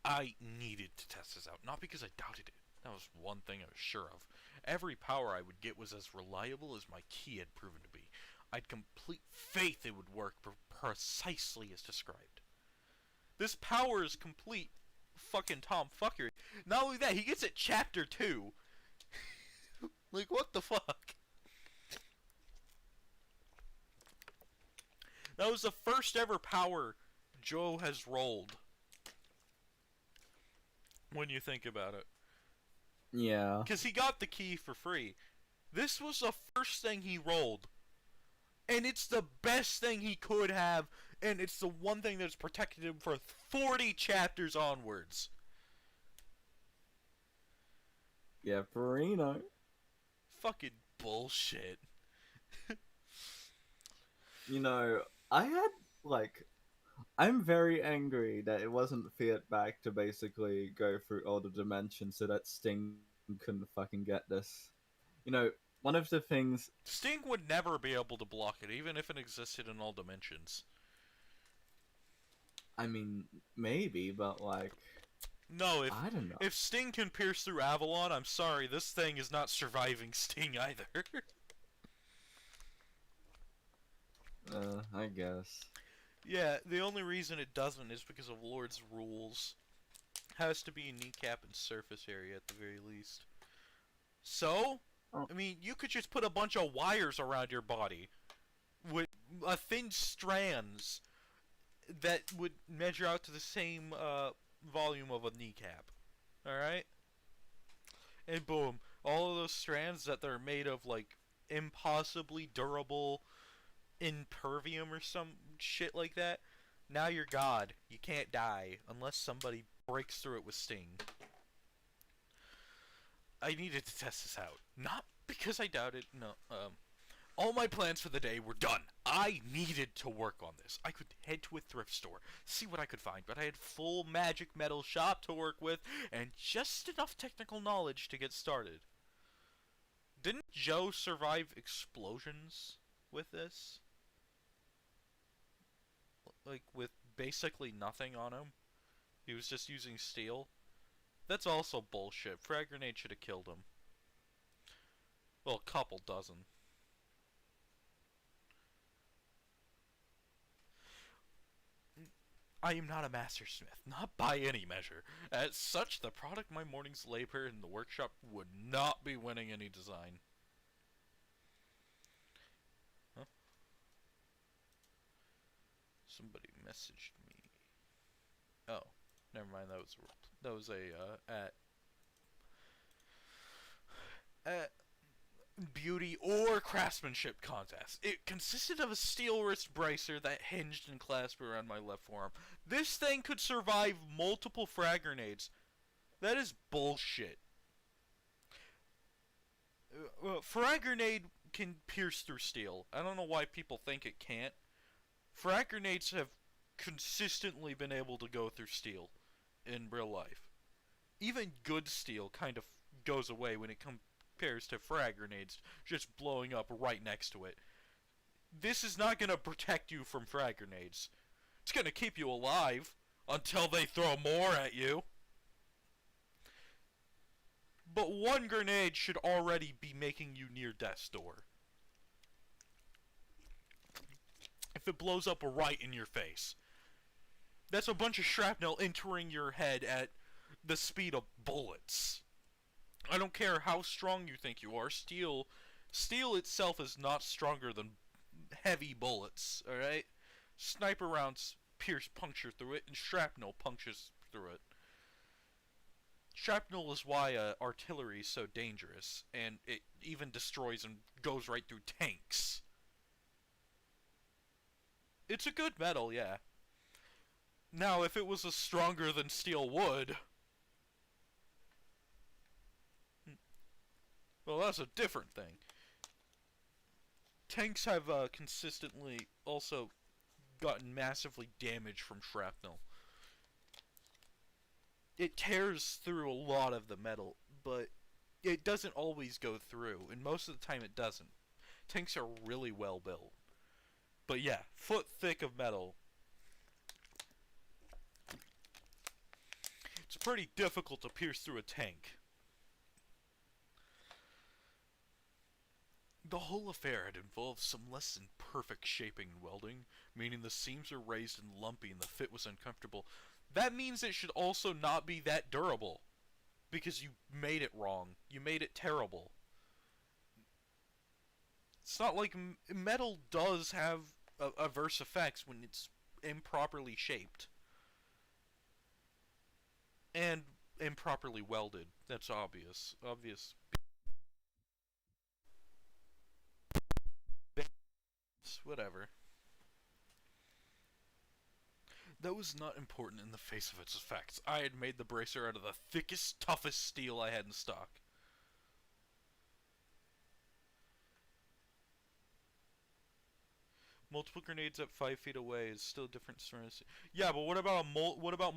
I needed to test this out, not because I doubted it. That was one thing I was sure of. Every power I would get was as reliable as my key had proven to be. I'd complete faith it would work precisely as described. This power is complete fucking tomfuckery. Not only that, he gets it chapter 2. Like, what the fuck? That was the first ever power Joe has rolled. When you think about it. Yeah. Because he got the key for free. This was the first thing he rolled. And it's the best thing he could have. And it's the one thing that's protected him for 40 chapters onwards. Yeah, Perino. Fucking bullshit. You know, I had, like... I'm very angry that it wasn't Fiat back to basically go through all the dimensions so that Sting couldn't fucking get this. You know, one of the things... Sting would never be able to block it, even if it existed in all dimensions. I mean, maybe, but like... No, I don't know. if Sting can pierce through Avalon, I'm sorry, this thing is not surviving Sting either. I guess. Yeah, the only reason it doesn't is because of Lord's rules. Has to be a kneecap and surface area at the very least. So, Oh. I mean, you could just put a bunch of wires around your body with thin strands that would measure out to the same volume of a kneecap. Alright? And boom, all of those strands that they're made of, like, impossibly durable impervium or some shit like that. Now you're God. You can't die unless somebody breaks through it with Sting. I needed to test this out. Not because I doubted. No. All my plans for the day were done. I needed to work on this. I could head to a thrift store, see what I could find, but I had full magic metal shop to work with, and just enough technical knowledge to get started. Didn't Joe survive explosions with this? Like, with basically nothing on him? He was just using steel? That's also bullshit. Frag grenade should have killed him. Well, a couple dozen. I am not a mastersmith, not by any measure. As such, the product my morning's labor in the workshop would not be winning any design. Huh? Somebody messaged me. Oh, never mind. That was a at beauty or craftsmanship contest. It consisted of a steel wrist bracer that hinged and clasped around my left forearm. This thing could survive multiple frag grenades. That is bullshit. Frag grenade can pierce through steel. I don't know why people think it can't. Frag grenades have consistently been able to go through steel in real life. Even good steel kind of goes away when it compares to frag grenades just blowing up right next to it. This is not going to protect you from frag grenades. It's going to keep you alive until they throw more at you. But one grenade should already be making you near death's door. If it blows up right in your face. That's a bunch of shrapnel entering your head at the speed of bullets. I don't care how strong you think you are. Steel itself is not stronger than heavy bullets, alright? Sniper rounds puncture through it, and shrapnel punctures through it. Shrapnel is why artillery is so dangerous, and it even destroys and goes right through tanks. It's a good metal, yeah. Now, if it was a stronger than steel wood, well, that's a different thing. Tanks have consistently also gotten massively damaged from shrapnel. It tears through a lot of the metal, but it doesn't always go through, and most of the time it doesn't. Tanks are really well built. But yeah, foot thick of metal. pretty difficult to pierce through a tank. The whole affair had involved some less than perfect shaping and welding, meaning the seams were raised and lumpy and the fit was uncomfortable. That means it should also not be that durable, because you made it wrong. You made it terrible. It's not like metal does have adverse effects when it's improperly shaped. And improperly welded. That's obvious. Whatever. That was not important in the face of its effects. I had made the bracer out of the thickest, toughest steel I had in stock. Multiple grenades at 5 feet away is still different. Yeah, but what about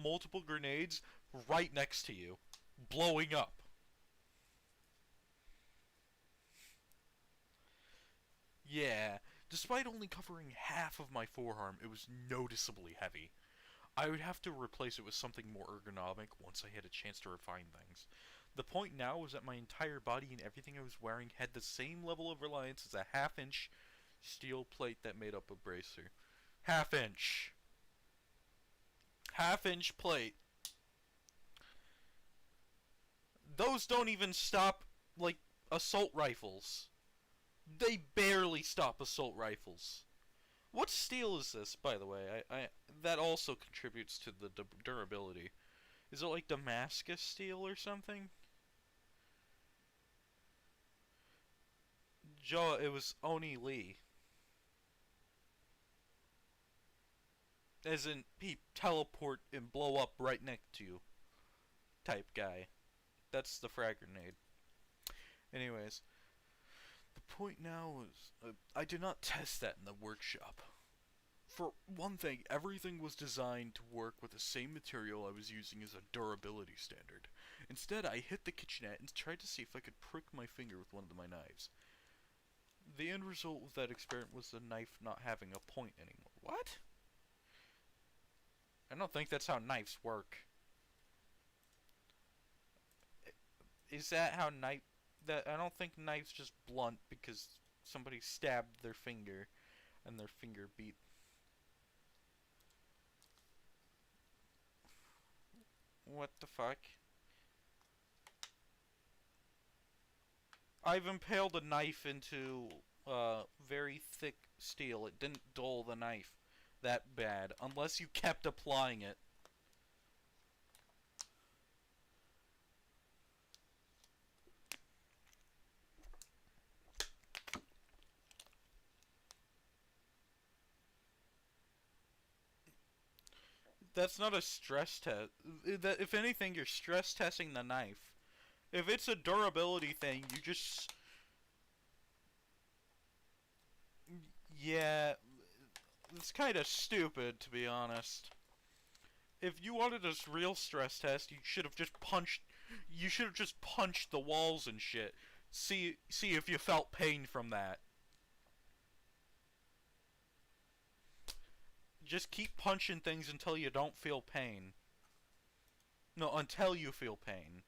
multiple grenades right next to you, blowing up? Yeah, despite only covering half of my forearm, it was noticeably heavy. I would have to replace it with something more ergonomic once I had a chance to refine things. The point now was that my entire body and everything I was wearing had the same level of reliance as a half-inch steel plate that made up a bracer. Half-inch. Half-inch plate. Those don't even stop, like, assault rifles. They barely stop assault rifles. What steel is this, by the way? That also contributes to the durability. Is it like Damascus steel or something? Joe, it was Oni Lee. As in, he teleport and blow up right next to you type guy. That's the frag grenade. Anyways, the point now is, I did not test that in the workshop. For one thing, everything was designed to work with the same material I was using as a durability standard. Instead, I hit the kitchenette and tried to see if I could prick my finger with one of my knives. The end result of that experiment was the knife not having a point anymore. What? I don't think that's how knives work. Is that how I don't think knives just blunt because somebody stabbed their finger and their finger beat. What the fuck? I've impaled a knife into very thick steel. It didn't dull the knife that bad, unless you kept applying it. That's not a stress test. If anything, you're stress testing the knife. If it's a durability thing, you just... Yeah, it's kind of stupid, to be honest. If you wanted a real stress test, you should have just punched... You should have just punched the walls and shit. See if you felt pain from that. Just keep punching things until you don't feel pain. No, until you feel pain.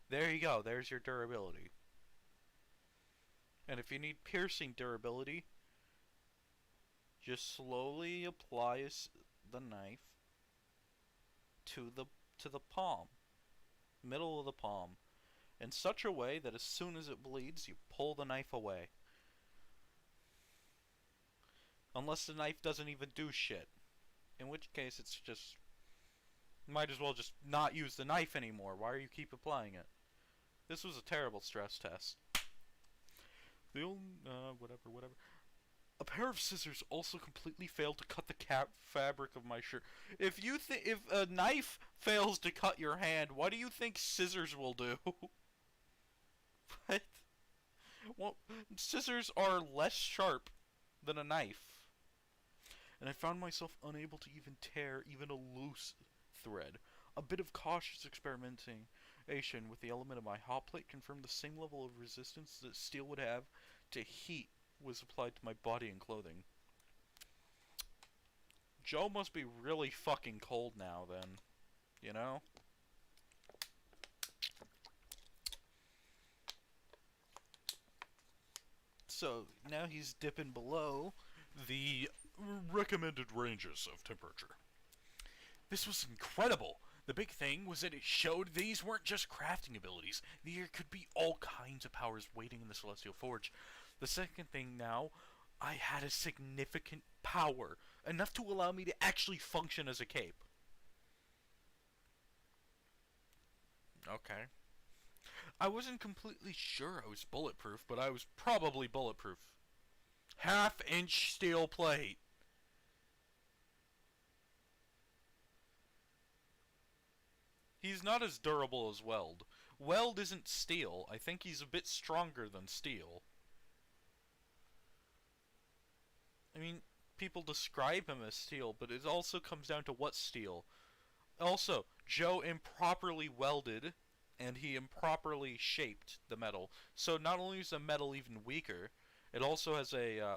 There you go, there's your durability. And if you need piercing durability, just slowly apply the knife to the palm, middle of the palm, in such a way that as soon as it bleeds, you pull the knife away. Unless the knife doesn't even do shit. In which case, it's just... Might as well just not use the knife anymore. Why are you keep applying it? This was a terrible stress test. The only... whatever. A pair of scissors also completely failed to cut the fabric of my shirt. If a knife fails to cut your hand, what do you think scissors will do? What? Well, scissors are less sharp than a knife. And I found myself unable to even tear even a loose thread. A bit of cautious experimentation with the element of my hot plate confirmed the same level of resistance that steel would have to heat was applied to my body and clothing. Joe must be really fucking cold now, then. You know? So now he's dipping below the recommended ranges of temperature. This was incredible. The big thing was that it showed these weren't just crafting abilities. There could be all kinds of powers waiting in the Celestial Forge. The second thing now, I had a significant power, enough to allow me to actually function as a cape. Okay. I wasn't completely sure I was bulletproof, but I was probably bulletproof. Half-inch steel plate. He's not as durable as Weld. Weld isn't steel. I think he's a bit stronger than steel. I mean, people describe him as steel, but it also comes down to what's steel. Also, Joe improperly welded, and he improperly shaped the metal. So not only is the metal even weaker, it also has a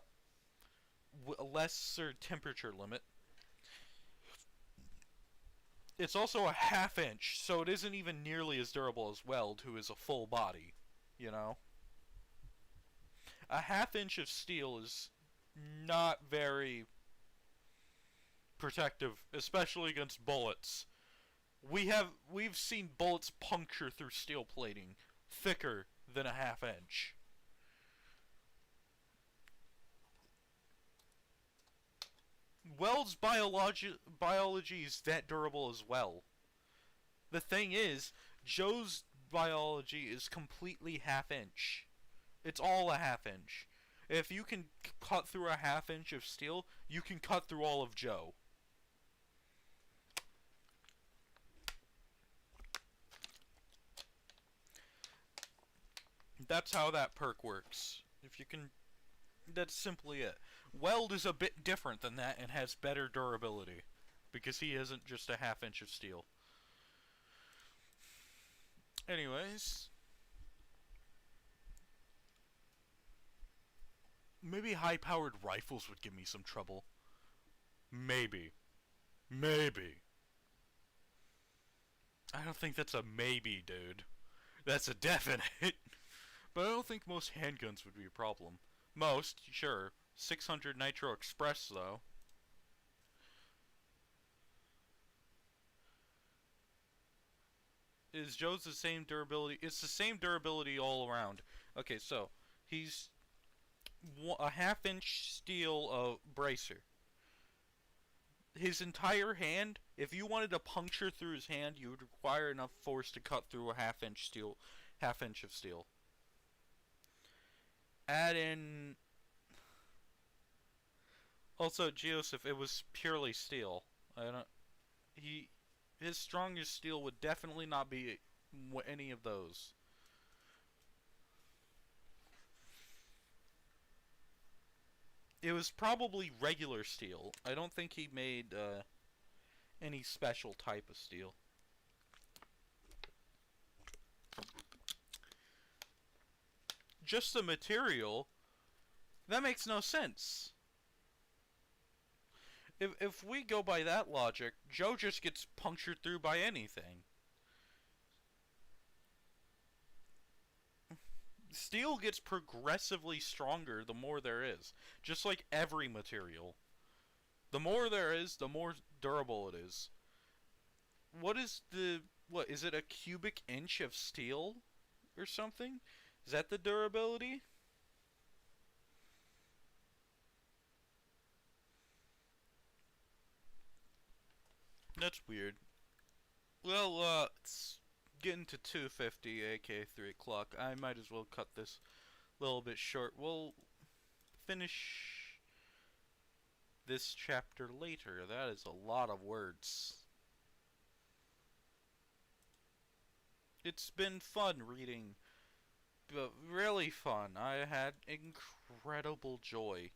lesser temperature limit. It's also a half-inch, so it isn't even nearly as durable as Weld, who is a full body, you know? A half-inch of steel is not very protective, especially against bullets. We've seen bullets puncture through steel plating thicker than a half-inch. Weld's biology is that durable as well. The thing is, Joe's biology is completely half-inch. It's all a half-inch. If you can cut through a half-inch of steel, you can cut through all of Joe. That's how that perk works. If you can... That's simply it. Weld is a bit different than that and has better durability, because he isn't just a half-inch of steel. Anyways, maybe high-powered rifles would give me some trouble. Maybe. Maybe. I don't think that's a maybe, dude. That's a definite. But I don't think most handguns would be a problem. Most, sure. 600 Nitro Express, though. Is Joe's the same durability? It's the same durability all around. Okay, so he's a half-inch steel bracer. His entire hand, if you wanted to puncture through his hand, you would require enough force to cut through a half-inch of steel. Add in... Also, Geosif, it was purely steel. His strongest steel would definitely not be any of those. It was probably regular steel. I don't think he made any special type of steel. Just the material? That makes no sense. If we go by that logic, Joe just gets punctured through by anything. Steel gets progressively stronger the more there is. Just like every material. The more there is, the more durable it is. What is it a cubic inch of steel? Or something? Is that the durability? That's weird. Well, it's getting to 2:50, aka 3 o'clock. I might as well cut this a little bit short. We'll finish this chapter later. That is a lot of words. It's been fun reading, but really fun. I had incredible joy.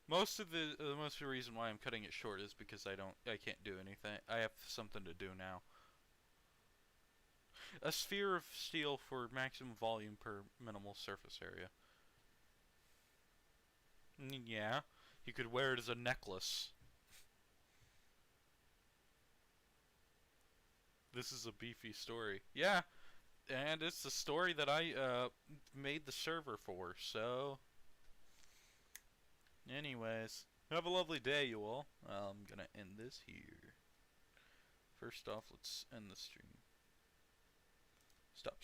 Most of the reason why I'm cutting it short is because I can't do anything. I have something to do now. A sphere of steel for maximum volume per minimal surface area. Yeah, you could wear it as a necklace. This is a beefy story. Yeah, and it's the story that I made the server for. So, anyways, have a lovely day, you all. I'm gonna end this here. First off, let's end the stream. Stop.